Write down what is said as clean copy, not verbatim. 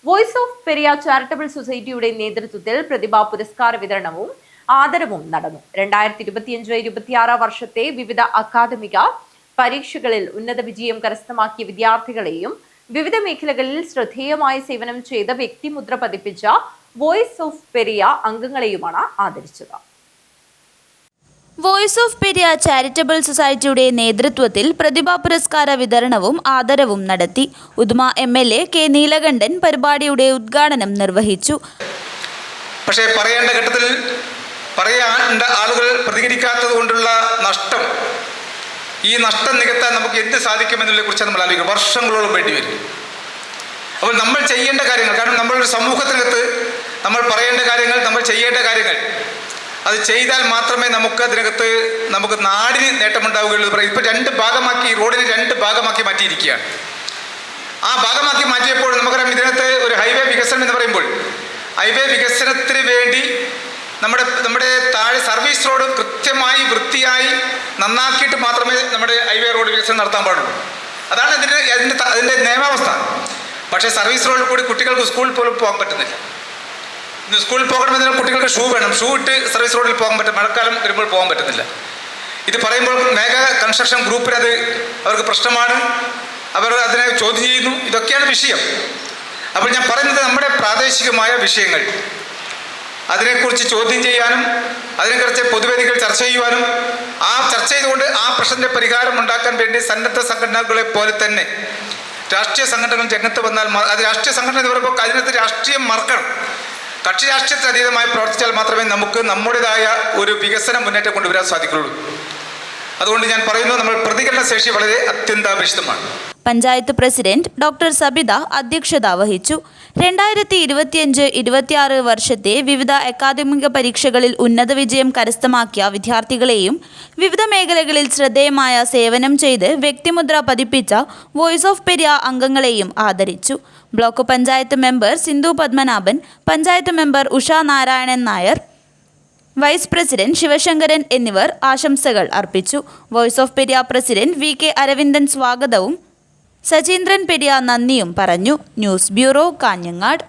Voice of Periya charitable സൊസൈറ്റിയുടെ നേതൃത്വത്തിൽ പ്രതിഭാ പുരസ്കാര വിതരണവും ആദരവും നടന്നു. 2025-26 വർഷത്തെ വിവിധ അക്കാദമിക പരീക്ഷകളിൽ ഉന്നത വിജയം കരസ്ഥമാക്കിയ വിദ്യാർത്ഥികളെയും വിവിധ മേഖലകളിൽ ശ്രദ്ധേയമായ സേവനം ചെയ്ത വ്യക്തിമുദ്ര പതിപ്പിച്ച വോയിസ് ഓഫ് പെരിയ അംഗങ്ങളെയുമാണ് ആദരിച്ചത്. വോയിസ് ഓഫ് പെരിയ ചാരിറ്റബിൾ സൊസൈറ്റിയുടെ നേതൃത്വത്തിൽ പ്രതിഭാ പുരസ്കാര വിതരണവും ആദരവും നടത്തി. ഉദുമ MLA കെ നീലകണ്ഠൻ പരിപാടിയുടെ ഉദ്ഘാടനം നിർവഹിച്ചു. പക്ഷേ പറയേണ്ട ഘട്ടത്തിൽ പറയേണ്ട ആളുകൾ പ്രതികരിക്കാത്തത് കൊണ്ടുള്ള നഷ്ടം, ഈ നഷ്ടം നികത്താൻ നമുക്ക് എന്ത് സാധിക്കുമെന്നതിനെ കുറിച്ച് നമ്മൾ ആലോചിക്കും. വർഷങ്ങളോളം വേണ്ടി വരും. അപ്പോൾ നമ്മൾ ചെയ്യേണ്ട കാര്യങ്ങൾ, കാരണം നമ്മളൊരു സമൂഹത്തിനകത്ത് നമ്മൾ പറയേണ്ട കാര്യങ്ങൾ, നമ്മൾ ചെയ്യേണ്ട കാര്യങ്ങൾ, അത് ചെയ്താൽ മാത്രമേ നമുക്ക് നാടിന് നേട്ടമുണ്ടാവുകയുള്ളൂ. ഇപ്പം ഈ റോഡിനെ രണ്ട് ഭാഗമാക്കി മാറ്റിയിരിക്കുകയാണ്. ആ ഭാഗമാക്കി മാറ്റിയപ്പോൾ നമുക്കറിയാം, ഇതിനകത്ത് ഒരു ഹൈവേ വികസനം എന്ന് പറയുമ്പോൾ ഹൈവേ വികസനത്തിന് വേണ്ടി നമ്മുടെ താഴെ സർവീസ് റോഡ് കൃത്യമായി വൃത്തിയായി നന്നാക്കിയിട്ട് മാത്രമേ നമ്മുടെ ഹൈവേ റോഡ് വികസനം നടത്താൻ പാടുള്ളൂ. അതാണ് അതിൻ്റെ നിയമാവസ്ഥ. പക്ഷേ സർവീസ് റോഡിൽ കൂടി കുട്ടികൾക്ക് സ്കൂളിൽ പോലും പോകാൻ പറ്റുന്നില്ല. സ്കൂളിൽ പോകണമെന്നതിന് കുട്ടികൾക്ക് ഷൂ വേണം. ഷൂ ഇട്ട് സർവീസ് റോഡിൽ പോകാൻ പറ്റും. മഴക്കാലം വരുമ്പോൾ പോകാൻ പറ്റുന്നില്ല. ഇത് പറയുമ്പോൾ മേഘ കൺസ്ട്രക്ഷൻ ഗ്രൂപ്പിന് അവർക്ക് പ്രശ്നമാണ്. അവർ അതിനെ ചോദ്യം ചെയ്യുന്നു. ഇതൊക്കെയാണ് വിഷയം. അപ്പോൾ ഞാൻ പറയുന്നത്, നമ്മുടെ പ്രാദേശികമായ വിഷയങ്ങൾ അതിനെക്കുറിച്ച് ചോദ്യം ചെയ്യാനും അതിനെക്കുറിച്ച് പൊതുവേദികൾ ചർച്ച ചെയ്യുവാനും ആ ചർച്ച ചെയ്തുകൊണ്ട് ആ പ്രശ്നത്തിൻ്റെ പരിഹാരം ഉണ്ടാക്കാൻ വേണ്ടി സന്നദ്ധ സംഘടനകളെ പോലെ തന്നെ രാഷ്ട്രീയ സംഘടനകൾ രംഗത്ത് വന്നാൽ, അത് രാഷ്ട്രീയ സംഘടന എന്ന് പറയുമ്പോൾ അതിനകത്ത് രാഷ്ട്രീയം മറക്കണം. കക്ഷി രാഷ്ട്രീയത്തിന് അതീതമായി പ്രവർത്തിച്ചാൽ മാത്രമേ നമുക്ക് നമ്മുടേതായ ഒരു വികസന മുന്നേറ്റം കൊണ്ടുവരാൻ സാധിക്കുള്ളൂ. അതുകൊണ്ട് ഞാൻ പറയുന്നു, നമ്മൾ പ്രതികരണ ശേഷി വളരെ അത്യന്താപേക്ഷിതമാണ്. പഞ്ചായത്ത് പ്രസിഡന്റ് ഡോക്ടർ സബിത അധ്യക്ഷത വഹിച്ചു. 2025-26 വർഷത്തെ വിവിധ അക്കാദമിക പരീക്ഷകളിൽ ഉന്നത വിജയം കരസ്ഥമാക്കിയ വിദ്യാർത്ഥികളെയും വിവിധ മേഖലകളിൽ ശ്രദ്ധേയമായ സേവനം ചെയ്ത് വ്യക്തിമുദ്ര പതിപ്പിച്ച വോയിസ് ഓഫ് പെരിയ അംഗങ്ങളെയും ആദരിച്ചു. Block panchayat member Sindhu Padmanabhan, panchayat member Usha Narayanan Nair, vice president Sivasankaran എന്നിവർ ആശംസകൾ അർപ്പിച്ചു. Voice of Periya president VK Aravindan സ്വാഗതവും സജീന്ദ്രൻ പെരിയ നന്ദിയും പറഞ്ഞു. News bureau, Kanhangad.